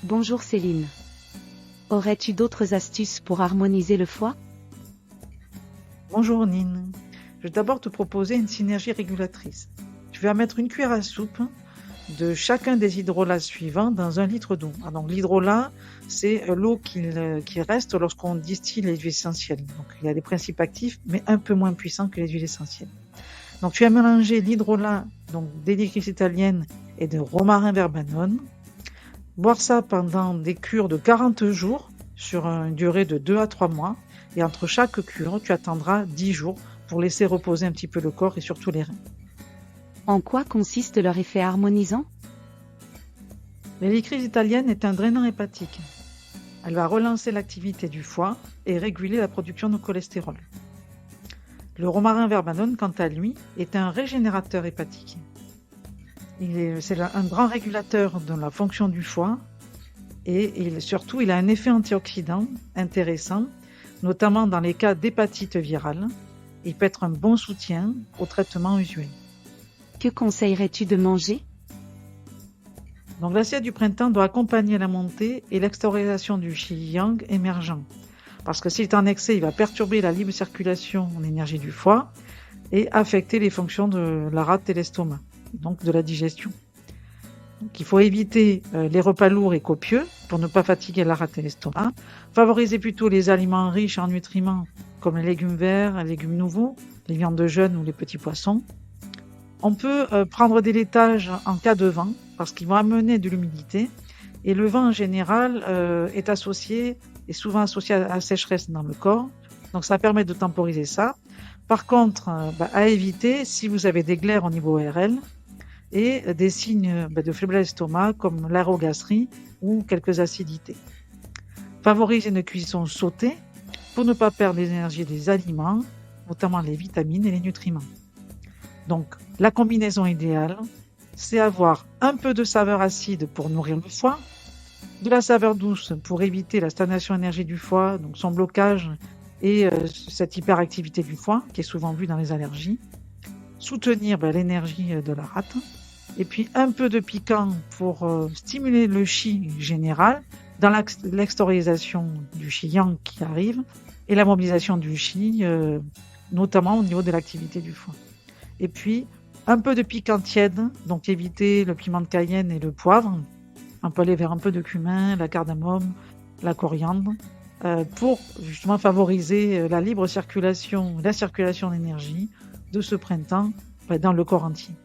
Bonjour Céline. Aurais-tu d'autres astuces pour harmoniser le foie? Bonjour Nine. Je vais d'abord te proposer une synergie régulatrice. Tu vas mettre une cuillère à soupe de chacun des hydrolats suivants dans 1 litre d'eau. Donc l'hydrolat, c'est l'eau qui reste lorsqu'on distille les huiles essentielles. Donc il y a des principes actifs, mais un peu moins puissants que les huiles essentielles. Donc tu vas mélanger l'hydrolat d'éliquis italienne et de romarin verbenone. Boire ça pendant des cures de 40 jours sur une durée de 2 à 3 mois. Et entre chaque cure, tu attendras 10 jours pour laisser reposer un petit peu le corps et surtout les reins. En quoi consiste leur effet harmonisant? L'hélicryse italienne est un drainant hépatique. Elle va relancer l'activité du foie et réguler la production de cholestérol. Le romarin verbenone, quant à lui, est un régénérateur hépatique. C'est un grand régulateur de la fonction du foie et surtout il a un effet antioxydant intéressant, notamment dans les cas d'hépatite virale. Il peut être un bon soutien au traitement usuel. Que conseillerais-tu de manger? Donc l'assiette du printemps doit accompagner la montée et l'extériorisation du Qi-Yang émergent. Parce que s'il est en excès, il va perturber la libre circulation en énergie du foie et affecter les fonctions de la rate et l'estomac, donc de la digestion. Donc il faut éviter les repas lourds et copieux pour ne pas fatiguer la rate et l'estomac. Favoriser plutôt les aliments riches en nutriments comme les légumes verts, les légumes nouveaux, les viandes de jeûne ou les petits poissons. On peut prendre des laitages en cas de vent parce qu'ils vont amener de l'humidité et le vent en général est souvent associé à la sécheresse dans le corps, donc ça permet de temporiser ça. Par contre, à éviter si vous avez des glaires au niveau ORL et des signes de faiblesse d'estomac comme l'aérogastrie ou quelques acidités. Favoriser une cuisson sautée pour ne pas perdre les énergies des aliments, notamment les vitamines et les nutriments. Donc, la combinaison idéale, c'est avoir un peu de saveur acide pour nourrir le foie, de la saveur douce pour éviter la stagnation énergie du foie, donc son blocage et cette hyperactivité du foie qui est souvent vue dans les allergies, soutenir l'énergie de la rate, et puis un peu de piquant pour stimuler le Qi général dans l'extériorisation du Qi-Yang qui arrive et la mobilisation du Qi, notamment au niveau de l'activité du foie. Et puis, un peu de piquant tiède, donc éviter le piment de Cayenne et le poivre. On peut aller vers un peu de cumin, la cardamome, la coriandre, pour justement favoriser la libre circulation, la circulation d'énergie de ce printemps dans le corps entier.